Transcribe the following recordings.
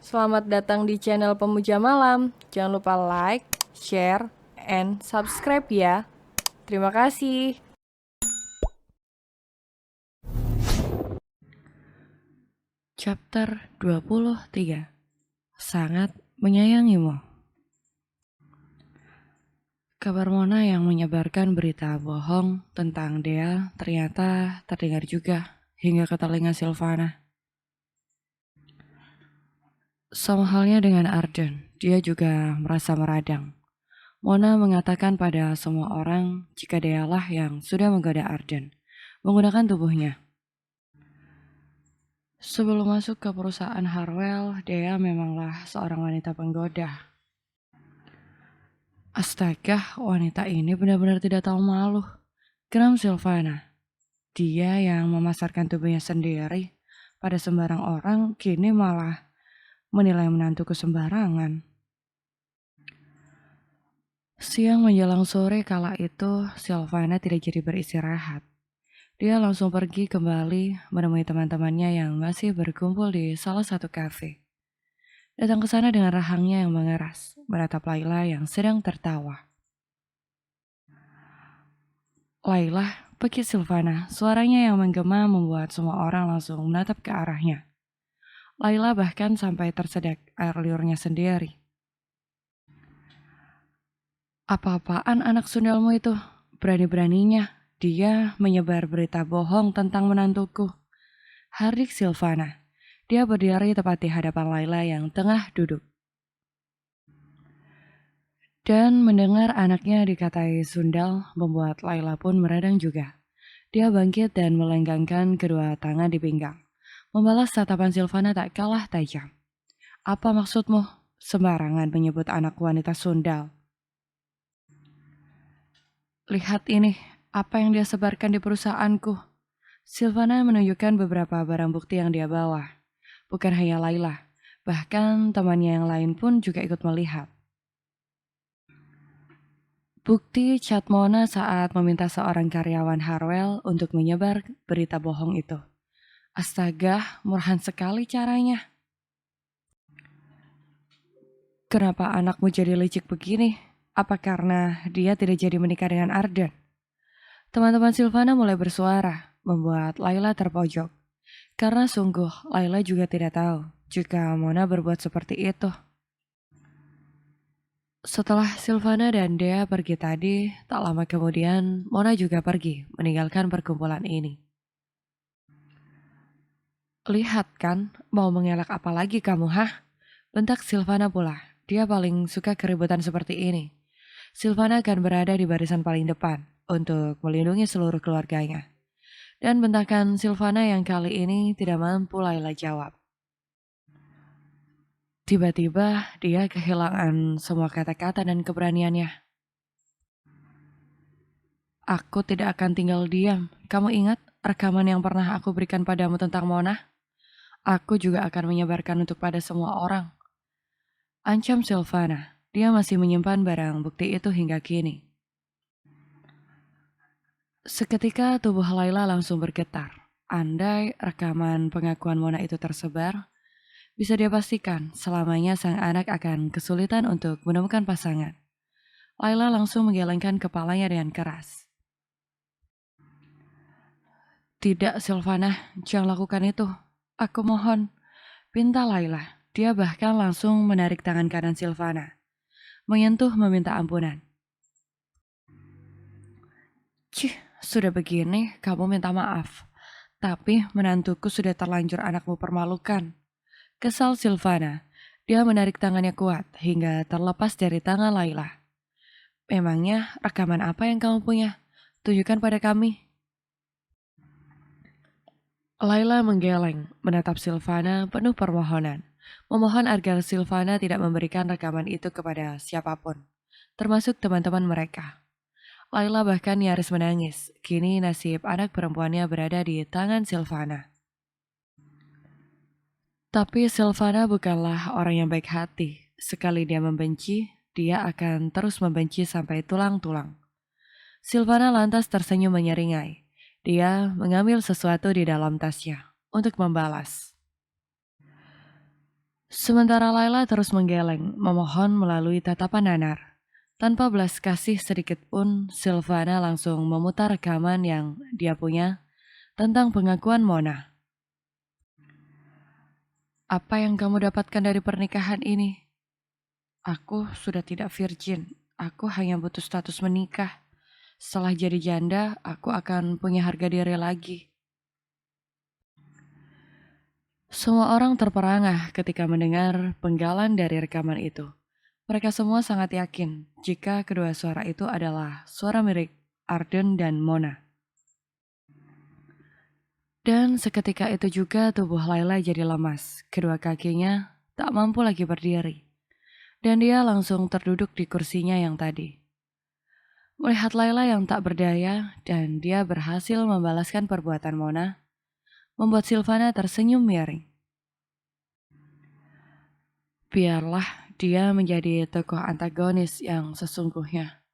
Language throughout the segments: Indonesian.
Selamat datang di channel Pemuja Malam. Jangan lupa like, share, and subscribe ya. Terima kasih. Chapter 23. Sangat menyayangimu. Kabar Mona yang menyebarkan berita bohong tentang Dea ternyata terdengar juga hingga ke telinga Silvana. Sama halnya dengan Arden, dia juga merasa meradang. Mona mengatakan pada semua orang jika Dealah yang sudah menggoda Arden, menggunakan tubuhnya. Sebelum masuk ke perusahaan Harwell, Dea memanglah seorang wanita penggoda. Astaga, wanita ini benar-benar tidak tahu malu. Geram Silvana. Dia yang memasarkan tubuhnya sendiri pada sembarang orang kini malah menilai menantuku sembarangan. Siang menjelang sore kala itu, Silvana tidak jadi beristirahat. Dia langsung pergi kembali menemui teman-temannya yang masih berkumpul di salah satu kafe. Datang ke sana dengan rahangnya yang mengeras, menatap Laila yang sedang tertawa. Laila, pergi Silvana, suaranya yang menggema membuat semua orang langsung menatap ke arahnya. Laila bahkan sampai tersedak air liurnya sendiri. Apa-apaan anak sundalmu itu? Berani-beraninya dia menyebar berita bohong tentang menantuku. Hardik Silvana. Dia berdiri tepat di hadapan Laila yang tengah duduk. Dan mendengar anaknya dikatai sundal membuat Laila pun meradang juga. Dia bangkit dan melenggangkan kedua tangan di pinggang. Membalas tatapan Silvana tak kalah tajam. Apa maksudmu? Sembarangan menyebut anak wanita sundal. Lihat ini, apa yang dia sebarkan di perusahaanku. Silvana menunjukkan beberapa barang bukti yang dia bawa. Bukan hanya Laila, bahkan temannya yang lain pun juga ikut melihat. Bukti chat Mona saat meminta seorang karyawan Harwell untuk menyebar berita bohong itu. Astaga, murahan sekali caranya. Kenapa anakmu jadi licik begini? Apa karena dia tidak jadi menikah dengan Arden? Teman-teman Silvana mulai bersuara, membuat Laila terpojok. Karena sungguh, Laila juga tidak tahu jika Mona berbuat seperti itu. Setelah Silvana dan Dea pergi tadi, tak lama kemudian Mona juga pergi meninggalkan perkumpulan ini. Lihat kan, mau mengelak apa lagi kamu, hah? Bentak Silvana pula, dia paling suka keributan seperti ini. Silvana akan berada di barisan paling depan untuk melindungi seluruh keluarganya. Dan bentakan Silvana yang kali ini tidak mampu Laila jawab. Tiba-tiba dia kehilangan semua kata-kata dan keberaniannya. Aku tidak akan tinggal diam. Kamu ingat rekaman yang pernah aku berikan padamu tentang Mona? Aku juga akan menyebarkan untuk pada semua orang. Ancam Silvana. Dia masih menyimpan barang bukti itu hingga kini. Seketika tubuh Laila langsung bergetar. Andai rekaman pengakuan Mona itu tersebar, bisa dia pastikan selamanya sang anak akan kesulitan untuk menemukan pasangan. Laila langsung menggelengkan kepalanya dengan keras. Tidak, Silvana, jangan lakukan itu. Aku mohon, pinta Laila. Dia bahkan langsung menarik tangan kanan Silvana, menyentuh meminta ampunan. Cih, sudah begini, kamu minta maaf. Tapi menantuku sudah terlanjur anakmu permalukan. Kesal Silvana, dia menarik tangannya kuat hingga terlepas dari tangan Laila. Memangnya rekaman apa yang kamu punya? Tunjukkan pada kami. Laila menggeleng, menatap Silvana penuh permohonan. Memohon agar Silvana tidak memberikan rekaman itu kepada siapapun, termasuk teman-teman mereka. Laila bahkan nyaris menangis. Kini nasib anak perempuannya berada di tangan Silvana. Tapi Silvana bukanlah orang yang baik hati. Sekali dia membenci, dia akan terus membenci sampai tulang-tulang. Silvana lantas tersenyum menyeringai. Dia mengambil sesuatu di dalam tasnya untuk membalas. Sementara Laila terus menggeleng, memohon melalui tatapan nanar. Tanpa belas kasih sedikit pun, Silvana langsung memutar rekaman yang dia punya tentang pengakuan Mona. Apa yang kamu dapatkan dari pernikahan ini? Aku sudah tidak virgin, aku hanya butuh status menikah. Setelah jadi janda, aku akan punya harga diri lagi. Semua orang terperangah ketika mendengar penggalan dari rekaman itu. Mereka semua sangat yakin jika kedua suara itu adalah suara milik Arden dan Mona. Dan seketika itu juga tubuh Laila jadi lemas. Kedua kakinya tak mampu lagi berdiri. Dan dia langsung terduduk di kursinya yang tadi. Melihat Laila yang tak berdaya dan dia berhasil membalaskan perbuatan Mona, membuat Silvana tersenyum miring. Biarlah dia menjadi tokoh antagonis yang sesungguhnya.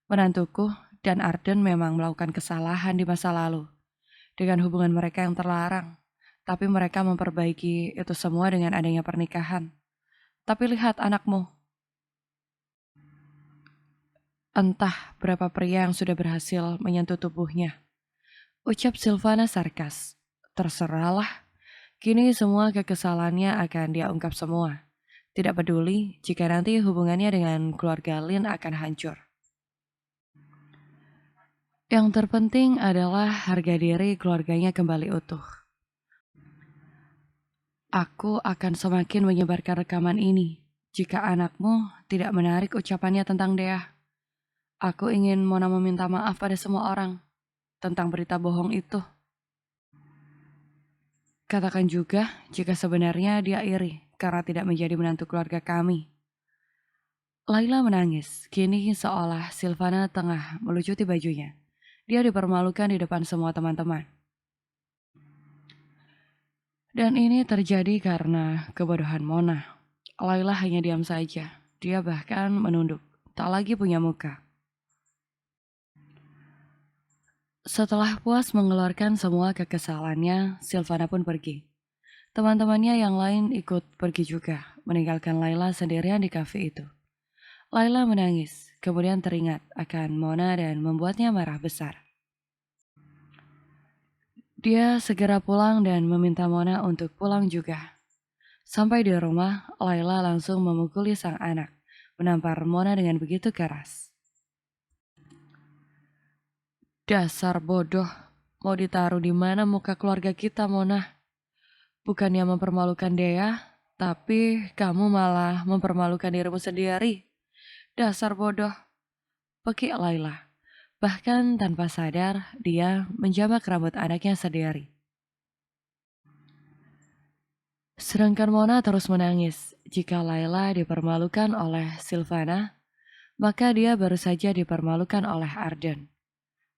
Menantuku dan Arden memang melakukan kesalahan di masa lalu dengan hubungan mereka yang terlarang. Tapi mereka memperbaiki itu semua dengan adanya pernikahan. Tapi lihat anakmu. Entah berapa pria yang sudah berhasil menyentuh tubuhnya. Ucap Silvana sarkas. Terserahlah. Kini semua kekesalannya akan dia ungkap semua. Tidak peduli jika nanti hubungannya dengan keluarga Lin akan hancur. Yang terpenting adalah harga diri keluarganya kembali utuh. Aku akan semakin menyebarkan rekaman ini jika anakmu tidak menarik ucapannya tentang Dea. Aku ingin Mona meminta maaf pada semua orang tentang berita bohong itu. Katakan juga jika sebenarnya dia iri karena tidak menjadi menantu keluarga kami. Laila menangis, kini seolah Silvana tengah melucuti bajunya. Dia dipermalukan di depan semua teman-teman. Dan ini terjadi karena kebodohan Mona. Laila hanya diam saja. Dia bahkan menunduk, tak lagi punya muka. Setelah puas mengeluarkan semua kekesalannya, Silvana pun pergi. Teman-temannya yang lain ikut pergi juga, meninggalkan Laila sendirian di kafe itu. Laila menangis, kemudian teringat akan Mona dan membuatnya marah besar. Dia segera pulang dan meminta Mona untuk pulang juga. Sampai di rumah, Laila langsung memukuli sang anak, menampar Mona dengan begitu keras. Dasar bodoh, mau ditaruh di mana muka keluarga kita, Mona? Bukannya mempermalukan Dea, tapi kamu malah mempermalukan dirimu sendiri. Dasar bodoh, pekik Laila. Bahkan tanpa sadar, dia menjamak rambut anaknya sendiri. Sedangkan Mona terus menangis. Jika Laila dipermalukan oleh Silvana, maka dia baru saja dipermalukan oleh Arden.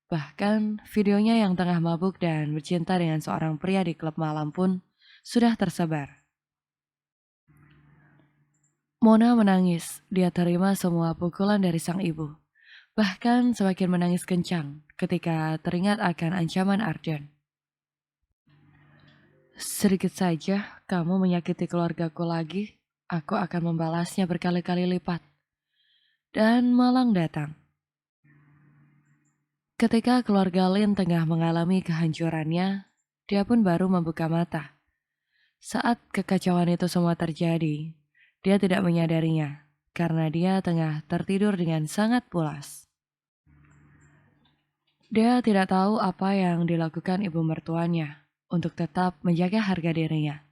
Bahkan videonya yang tengah mabuk dan bercinta dengan seorang pria di klub malam pun sudah tersebar. Mona menangis, dia terima semua pukulan dari sang ibu. Bahkan semakin menangis kencang ketika teringat akan ancaman Arden. Sedikit saja kamu menyakiti keluargaku lagi, aku akan membalasnya berkali-kali lipat. Dan malang datang. Ketika keluarga Lin tengah mengalami kehancurannya, dia pun baru membuka mata. Saat kekacauan itu semua terjadi, dia tidak menyadarinya karena dia tengah tertidur dengan sangat pulas. Dia tidak tahu apa yang dilakukan ibu mertuanya untuk tetap menjaga harga dirinya.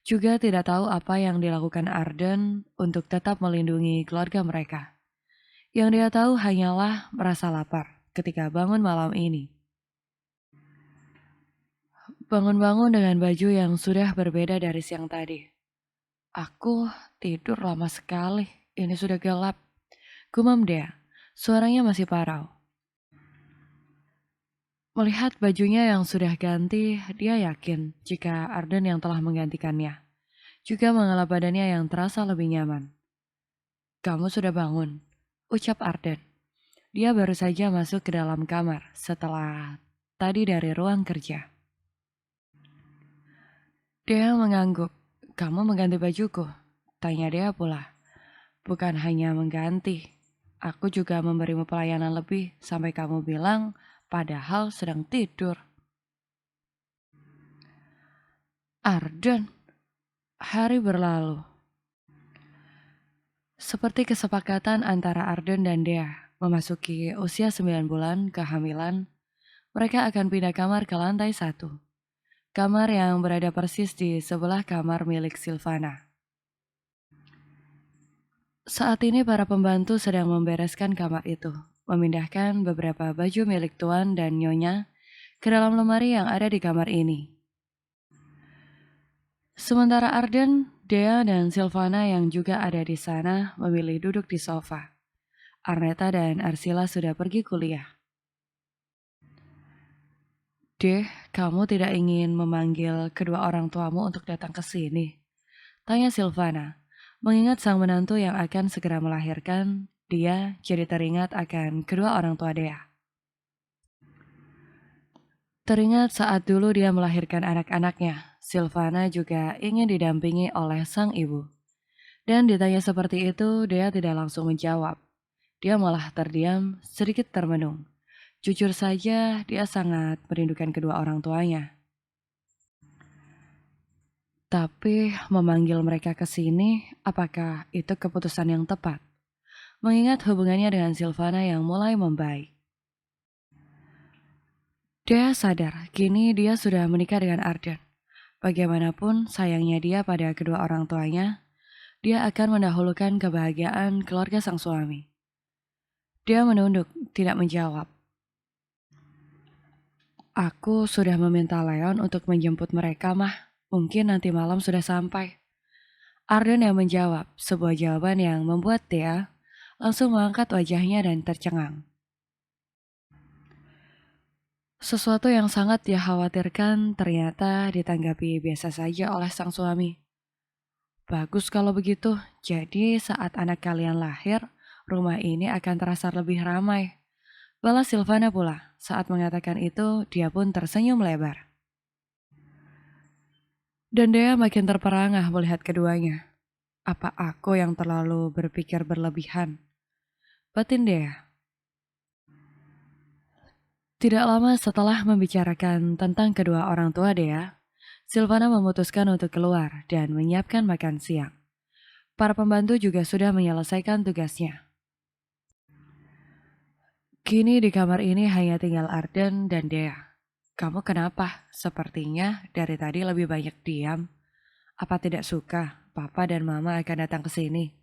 Juga tidak tahu apa yang dilakukan Arden untuk tetap melindungi keluarga mereka. Yang dia tahu hanyalah merasa lapar ketika bangun malam ini. Bangun-bangun dengan baju yang sudah berbeda dari siang tadi. Aku tidur lama sekali, ini sudah gelap. Gumam dia, suaranya masih parau. Melihat bajunya yang sudah ganti, dia yakin jika Arden yang telah menggantikannya. Juga mengelap badannya yang terasa lebih nyaman. Kamu sudah bangun, ucap Arden. Dia baru saja masuk ke dalam kamar setelah tadi dari ruang kerja. Dia mengangguk, Kamu mengganti bajuku? Tanya dia pula. Bukan hanya mengganti, aku juga memberimu pelayanan lebih sampai kamu bilang padahal sedang tidur. Arden, hari berlalu. Seperti kesepakatan antara Arden dan Dea, memasuki usia 9 bulan kehamilan, mereka akan pindah kamar ke lantai 1. Kamar yang berada persis di sebelah kamar milik Silvana. Saat ini para pembantu sedang membereskan kamar itu, memindahkan beberapa baju milik Tuan dan Nyonya ke dalam lemari yang ada di kamar ini. Sementara Arden, Dea, dan Silvana yang juga ada di sana memilih duduk di sofa. Arneta dan Arsila sudah pergi kuliah. Deh, kamu tidak ingin memanggil kedua orang tuamu untuk datang ke sini? Tanya Silvana. Mengingat sang menantu yang akan segera melahirkan, dia jadi teringat akan kedua orang tua Dea. Teringat saat dulu dia melahirkan anak-anaknya, Silvana juga ingin didampingi oleh sang ibu. Dan ditanya seperti itu, Dea tidak langsung menjawab. Dia malah terdiam, sedikit termenung. Jujur saja, dia sangat merindukan kedua orang tuanya. Tapi memanggil mereka ke sini, apakah itu keputusan yang tepat? Mengingat hubungannya dengan Silvana yang mulai membaik. Dea sadar, kini dia sudah menikah dengan Arden. Bagaimanapun sayangnya dia pada kedua orang tuanya, dia akan mendahulukan kebahagiaan keluarga sang suami. Dia menunduk, tidak menjawab. Aku sudah meminta Leon untuk menjemput mereka, Mah. Mungkin nanti malam sudah sampai. Arden yang menjawab, sebuah jawaban yang membuat Dea langsung mengangkat wajahnya dan tercengang. Sesuatu yang sangat dia khawatirkan ternyata ditanggapi biasa saja oleh sang suami. Bagus kalau begitu, jadi saat anak kalian lahir, rumah ini akan terasa lebih ramai. Balas Silvana pula, saat mengatakan itu dia pun tersenyum lebar. Dan Dea makin terperangah melihat keduanya. Apa aku yang terlalu berpikir berlebihan? Batin Dea. Tidak lama setelah membicarakan tentang kedua orang tua Dea, Silvana memutuskan untuk keluar dan menyiapkan makan siang. Para pembantu juga sudah menyelesaikan tugasnya. Kini di kamar ini hanya tinggal Arden dan Dea. Kamu kenapa? Sepertinya dari tadi lebih banyak diam. Apa tidak suka Papa dan Mama akan datang ke sini?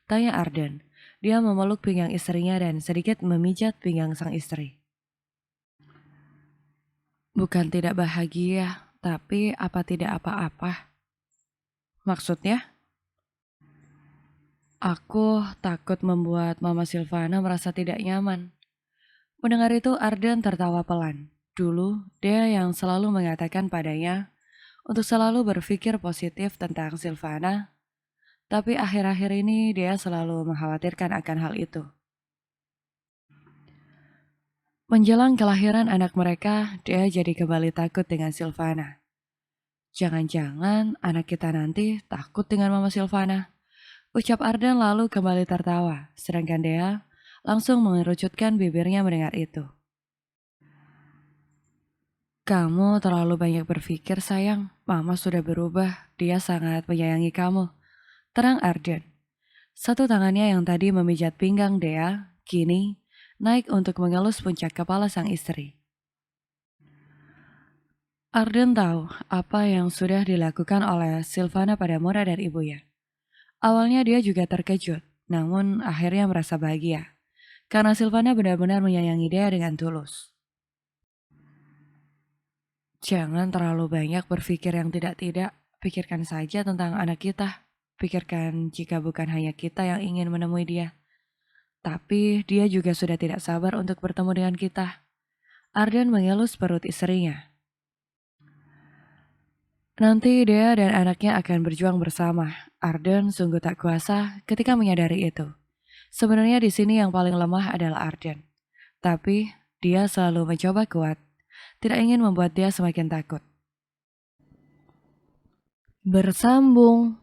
Tanya Arden. Dia memeluk pinggang istrinya dan sedikit memijat pinggang sang istri. Bukan tidak bahagia, tapi apa tidak apa-apa? Maksudnya? Aku takut membuat Mama Silvana merasa tidak nyaman. Mendengar itu Arden tertawa pelan. Dulu, dia yang selalu mengatakan padanya untuk selalu berpikir positif tentang Silvana, tapi akhir-akhir ini dia selalu mengkhawatirkan akan hal itu. Menjelang kelahiran anak mereka, dia jadi kembali takut dengan Silvana. Jangan-jangan anak kita nanti takut dengan Mama Silvana. Ucap Arden lalu kembali tertawa, sedangkan Dea langsung mengerucutkan bibirnya mendengar itu. Kamu terlalu banyak berpikir sayang, Mama sudah berubah, dia sangat menyayangi kamu. Terang Arden. Satu tangannya yang tadi memijat pinggang Dea, kini naik untuk mengelus puncak kepala sang istri. Arden tahu apa yang sudah dilakukan oleh Silvana pada Mora dan ibunya. Awalnya dia juga terkejut, namun akhirnya merasa bahagia. Karena Silvana benar-benar menyayangi dia dengan tulus. Jangan terlalu banyak berpikir yang tidak-tidak, pikirkan saja tentang anak kita. Pikirkan jika bukan hanya kita yang ingin menemui dia. Tapi dia juga sudah tidak sabar untuk bertemu dengan kita. Arden mengelus perut istrinya. Nanti Dea dan anaknya akan berjuang bersama. Arden sungguh tak kuasa ketika menyadari itu. Sebenarnya di sini yang paling lemah adalah Arden. Tapi dia selalu mencoba kuat. Tidak ingin membuat dia semakin takut. Bersambung.